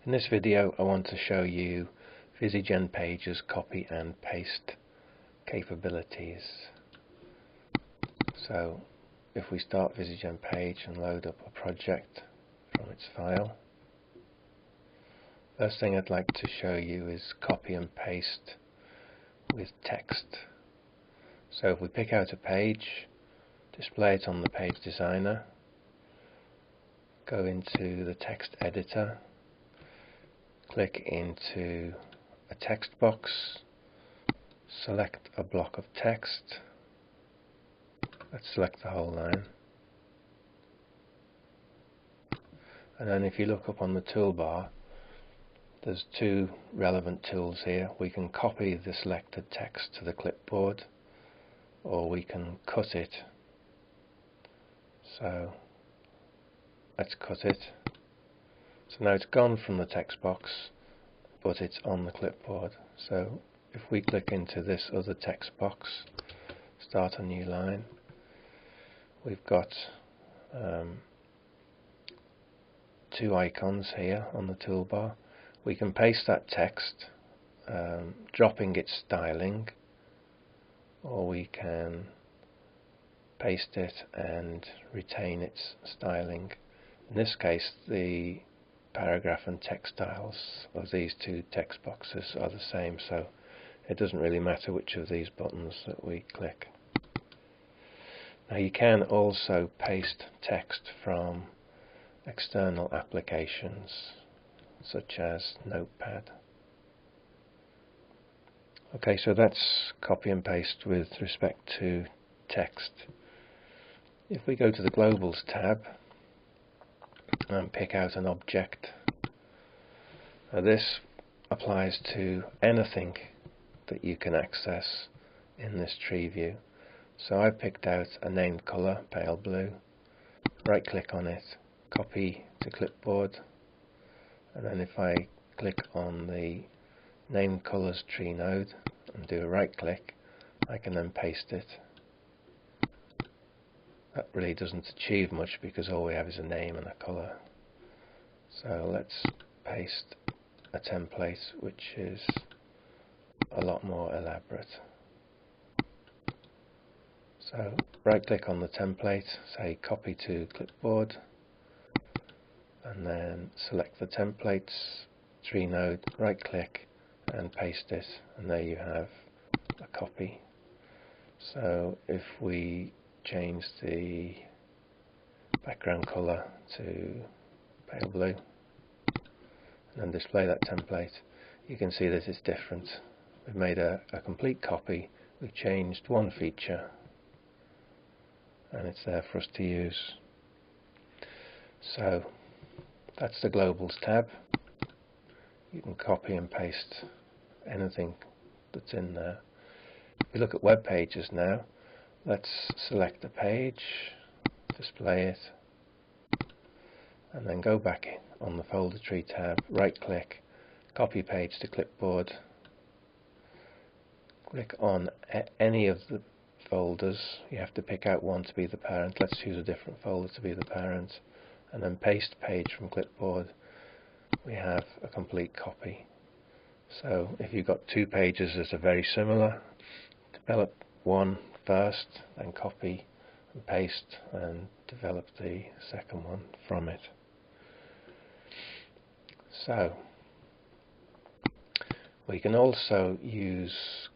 In this video I want to show you ViziGen-Page's copy and paste capabilities. So if we start ViziGen-Page and load up a project from its file, first thing I'd like to show you is copy and paste with text. So if we pick out a page, display it on the page designer, go into the text editor, click into a text box, select a block of text, let's select the whole line, and then if you look up on the toolbar, there's two relevant tools here. We can copy the selected text to the clipboard, or we can cut it. So let's cut it. So now it's gone from the text box, but it's on the clipboard. So if we click into this other text box, start a new line, we've got two icons here on the toolbar. We can paste that text, dropping its styling, or we can paste it and retain its styling. In this case, the paragraph and text styles of these two text boxes are the same, so it doesn't really matter which of these buttons that we click. Now you can also paste text from external applications such as Notepad. Okay, so that's copy and paste with respect to text. If we go to the Globals tab and pick out an object, this applies to anything that you can access in this tree view. So I picked out a named colour, pale blue, right click on it, copy to clipboard, and then if I click on the named colours tree node and do a right click, I can then paste it. That really doesn't achieve much because all we have is a name and a colour. So let's paste a template which is a lot more elaborate. So right click on the template, say copy to clipboard, and then select the templates tree node, right click and paste it, and there you have a copy. So if we change the background colour to pale blue and then display that template, you can see that it's different. We've made a complete copy, we've changed one feature, and it's there for us to use. So that's the Globals tab. You can copy and paste anything that's in there. If we look at web pages now, let's select a page, display it, and then go back on the folder tree tab, right click, copy page to clipboard, click on any of the folders. You have to pick out one to be the parent. Let's choose a different folder to be the parent, and then paste page from clipboard. We have a complete copy. So if you've got two pages that are very similar, develop one first, then copy and paste and develop the second one from it. So we can also use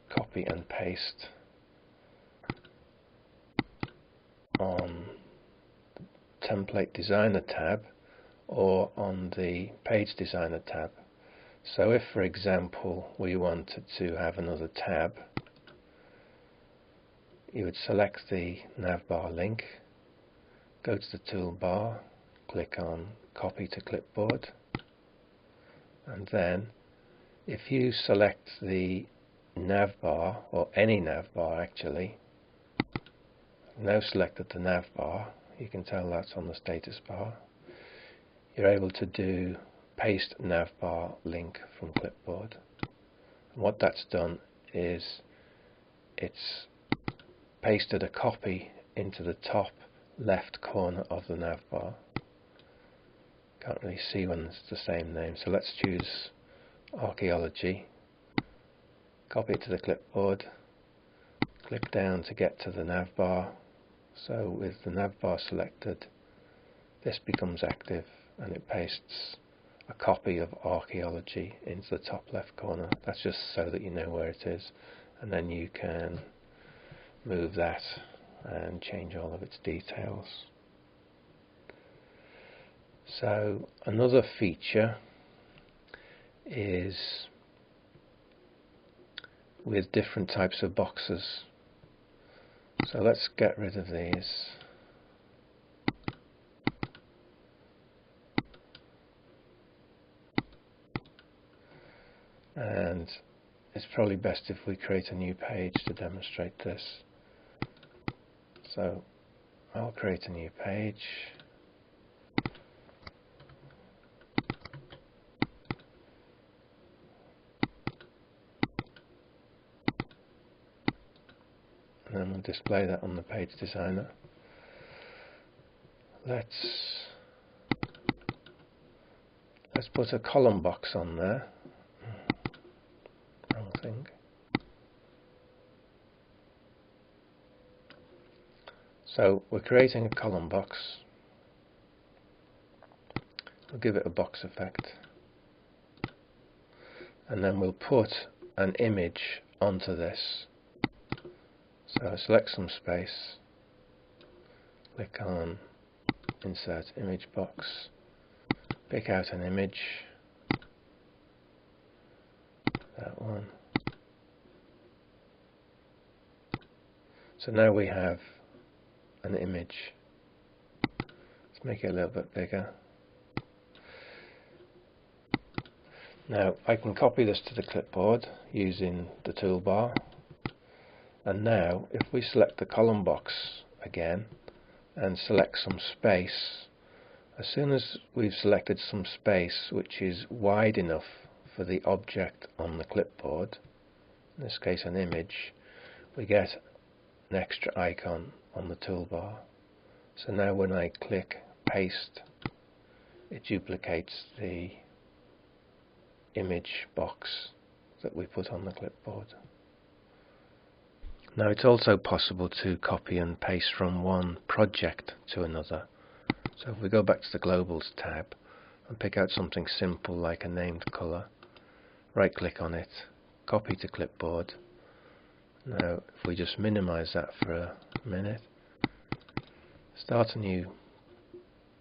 copy and paste on the Template Designer tab or on the Page Designer tab. So if, for example, we wanted to have another tab, you would select the navbar link, go to the toolbar, click on copy to clipboard, and then if you select the navbar, or any navbar actually, now selected the navbar, you can tell that's on the status bar, you're able to do paste navbar link from clipboard. And what that's done is it's pasted a copy into the top left corner of the navbar. Can't really see when it's the same name, so let's choose archaeology, copy it to the clipboard, click down to get to the navbar. So with the navbar selected, this becomes active and it pastes a copy of archaeology into the top left corner. That's just so that you know where it is, and then you can move that and change all of its details. So another feature is with different types of boxes. So let's get rid of these. And it's probably best if we create a new page to demonstrate this. So I'll create a new page. And then we'll display that on the page designer. Let's put a column box on there. Wrong thing. So we're creating a column box. We'll give it a box effect. And then we'll put an image onto this. So select some space, click on Insert Image Box, pick out an image, that one. So now we have an image. Let's make it a little bit bigger. Now I can copy this to the clipboard using the toolbar. And now, if we select the column box again and select some space, as soon as we've selected some space which is wide enough for the object on the clipboard, in this case an image, we get an extra icon on the toolbar. So now when I click paste, it duplicates the image box that we put on the clipboard. Now it's also possible to copy and paste from one project to another. So if we go back to the Globals tab and pick out something simple like a named colour, right click on it, copy to clipboard. Now if we just minimize that for a minute, start a new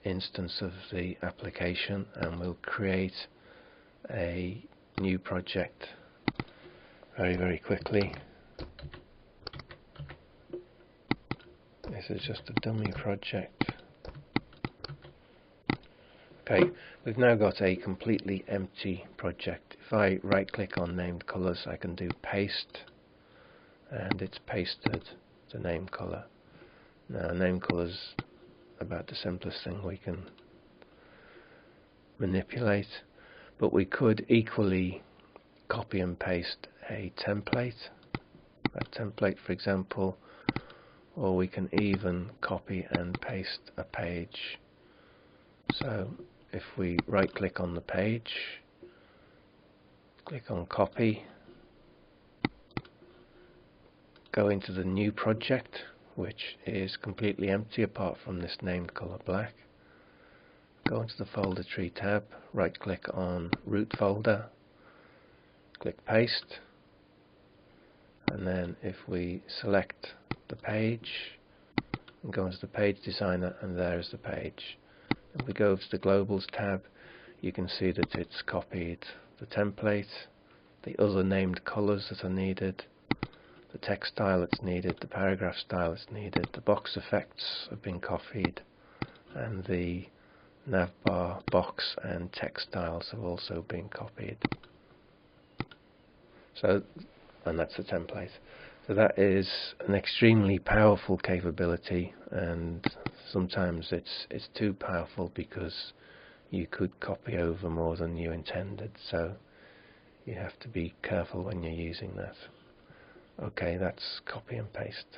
instance of the application and we'll create a new project very quickly. This is just a dummy project. Okay, we've now got a completely empty project. If I right click on named colours, I can do paste, and it's pasted the name colour. Now name colours about the simplest thing we can manipulate, but we could equally copy and paste a template, for example, or we can even copy and paste a page. So if we right click on the page, click on copy, go into the new project which is completely empty apart from this named colour black, go into the folder tree tab, right click on root folder, click paste, and then if we select the page and go into the page designer, and there's the page. If we go to the Globals tab, you can see that it's copied the template, the other named colours that are needed, the text style that's needed, the paragraph style that's needed, the box effects have been copied, and the navbar box and text styles have also been copied. So, and that's the template. So that is an extremely powerful capability, and sometimes it's too powerful because you could copy over more than you intended, so you have to be careful when you're using that. Okay, that's copy and paste.